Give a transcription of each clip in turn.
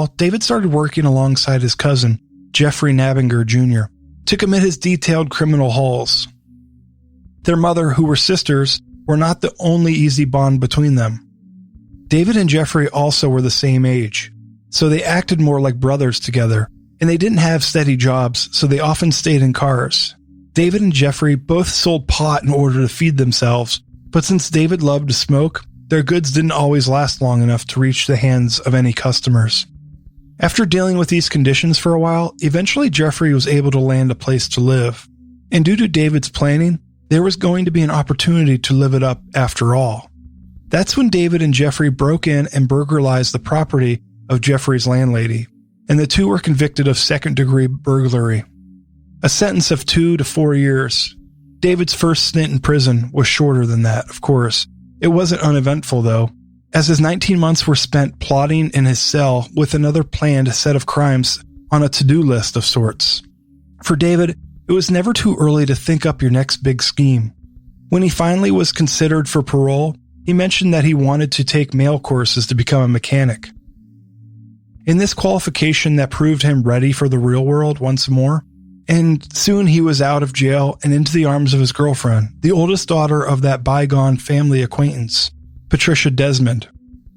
David started working alongside his cousin, Jeffrey Nabinger Jr., to commit his detailed criminal hauls. Their mother, who were sisters, were not the only easy bond between them. David and Jeffrey also were the same age, so they acted more like brothers together, and they didn't have steady jobs, so they often stayed in cars. David and Jeffrey both sold pot in order to feed themselves, but since David loved to smoke, their goods didn't always last long enough to reach the hands of any customers. After dealing with these conditions for a while, eventually Jeffrey was able to land a place to live. And due to David's planning, there was going to be an opportunity to live it up after all. That's when David and Jeffrey broke in and burglarized the property of Jeffrey's landlady, and the two were convicted of second-degree burglary. A sentence of 2 to 4 years. David's first stint in prison was shorter than that, of course. It wasn't uneventful, though, as his 19 months were spent plotting in his cell with another planned set of crimes on a to-do list of sorts. For David, it was never too early to think up your next big scheme. When he finally was considered for parole, he mentioned that he wanted to take mail courses to become a mechanic. In this qualification that proved him ready for the real world once more, and soon he was out of jail and into the arms of his girlfriend, the oldest daughter of that bygone family acquaintance, Patricia Desmond.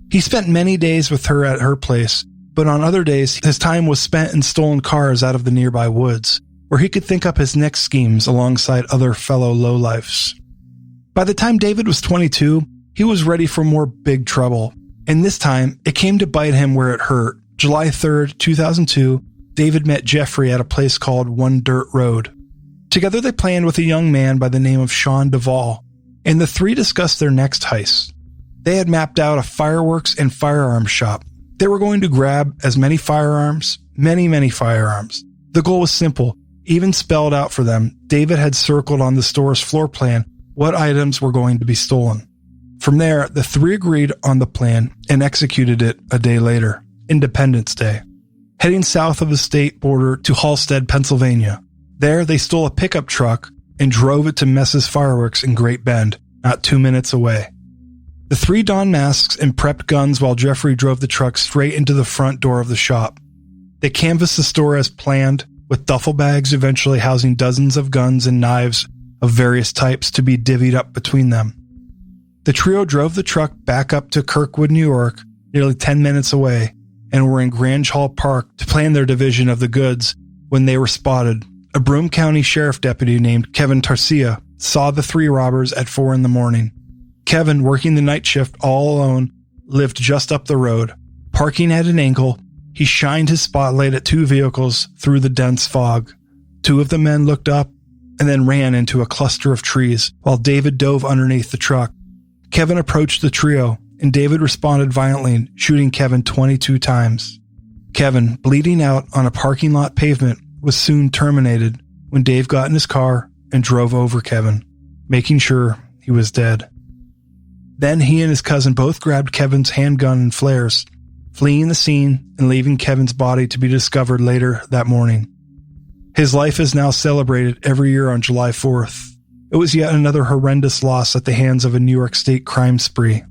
He spent many days with her at her place, but on other days his time was spent in stolen cars out of the nearby woods, where he could think up his next schemes alongside other fellow lowlifes. By the time David was 22, he was ready for more big trouble, and this time it came to bite him where it hurt. July 3rd, 2002, David met Jeffrey at a place called One Dirt Road. Together they planned with a young man by the name of Sean Duvall, and the three discussed their next heist. They had mapped out a fireworks and firearms shop. They were going to grab as many firearms, many firearms. The goal was simple, even spelled out for them. David had circled on the store's floor plan what items were going to be stolen. From there, the three agreed on the plan and executed it a day later, Independence Day, heading south of the state border to Halstead, Pennsylvania. There, they stole a pickup truck and drove it to Mess's Fireworks in Great Bend, not 2 minutes away. The three donned masks and prepped guns while Jeffrey drove the truck straight into the front door of the shop. They canvassed the store as planned, with duffel bags eventually housing dozens of guns and knives of various types to be divvied up between them. The trio drove the truck back up to Kirkwood, New York, nearly 10 minutes away, and were in Grange Hall Park to plan their division of the goods when they were spotted. A Broome County Sheriff deputy named Kevin Tarsia saw the three robbers at 4 a.m. Kevin, working the night shift all alone, lived just up the road. Parking at an angle, he shined his spotlight at two vehicles through the dense fog. Two of the men looked up and then ran into a cluster of trees while David dove underneath the truck. Kevin approached the trio, and David responded violently, shooting Kevin 22 times. Kevin, bleeding out on a parking lot pavement, was soon terminated when Dave got in his car and drove over Kevin, making sure he was dead. Then he and his cousin both grabbed Kevin's handgun and flares, fleeing the scene and leaving Kevin's body to be discovered later that morning. His life is now celebrated every year on July 4th. It was yet another horrendous loss at the hands of a New York State crime spree.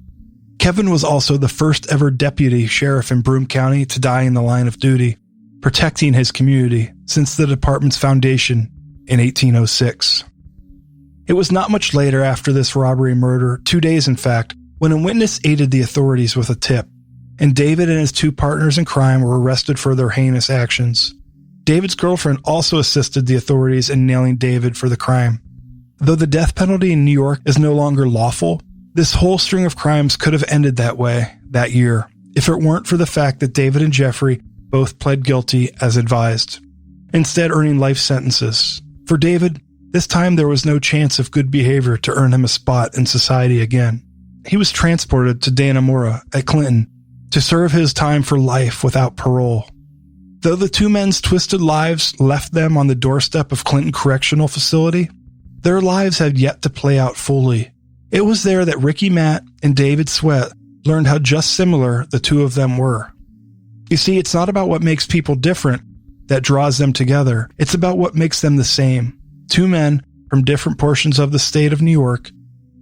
Kevin was also the first ever deputy sheriff in Broome County to die in the line of duty, protecting his community since the department's foundation in 1806. It was not much later after this robbery murder, 2 days in fact, when a witness aided the authorities with a tip, and David and his two partners in crime were arrested for their heinous actions. David's girlfriend also assisted the authorities in nailing David for the crime. Though the death penalty in New York is no longer lawful, this whole string of crimes could have ended that way that year, if it weren't for the fact that David and Jeffrey both pled guilty as advised, instead earning life sentences. For David, this time there was no chance of good behavior to earn him a spot in society again. He was transported to Dannemora at Clinton to serve his time for life without parole. Though the two men's twisted lives left them on the doorstep of Clinton Correctional Facility, their lives had yet to play out fully. It was there that Ricky Matt and David Sweat learned how just similar the two of them were. You see, it's not about what makes people different that draws them together. It's about what makes them the same. Two men from different portions of the state of New York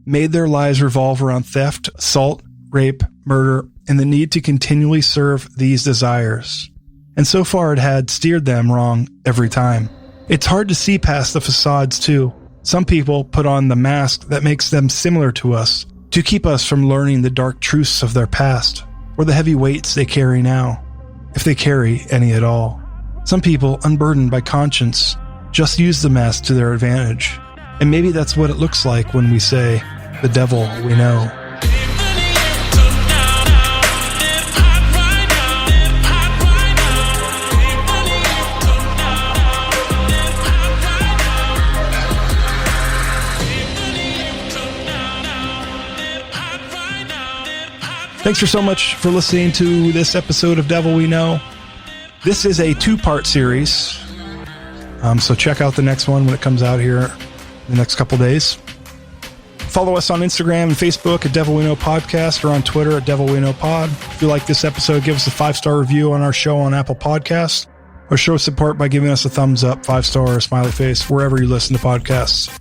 made their lives revolve around theft, assault, rape, murder, and the need to continually serve these desires. And so far it had steered them wrong every time. It's hard to see past the facades too. Some people put on the mask that makes them similar to us to keep us from learning the dark truths of their past or the heavy weights they carry now, if they carry any at all. Some people, unburdened by conscience, just use the mask to their advantage. And maybe that's what it looks like when we say, the devil we know. Thanks so much for listening to this episode of Devil We Know. This is a 2-part series, so check out the next one when it comes out here in the next couple days. Follow us on Instagram and Facebook at Devil We Know Podcast, or on Twitter at Devil We Know Pod. If you like this episode, give us a 5-star review on our show on Apple Podcasts, or show support by giving us a thumbs up, 5-star, or smiley face, wherever you listen to podcasts.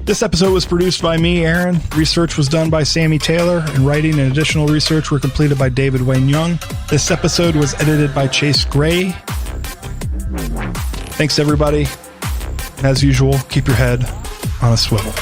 This episode was produced by me, Aaron. Research was done by Samii Taylor, and writing and additional research were completed by David Wayne Young. This episode was edited by Chase Gray. Thanks, everybody. As usual, keep your head on a swivel.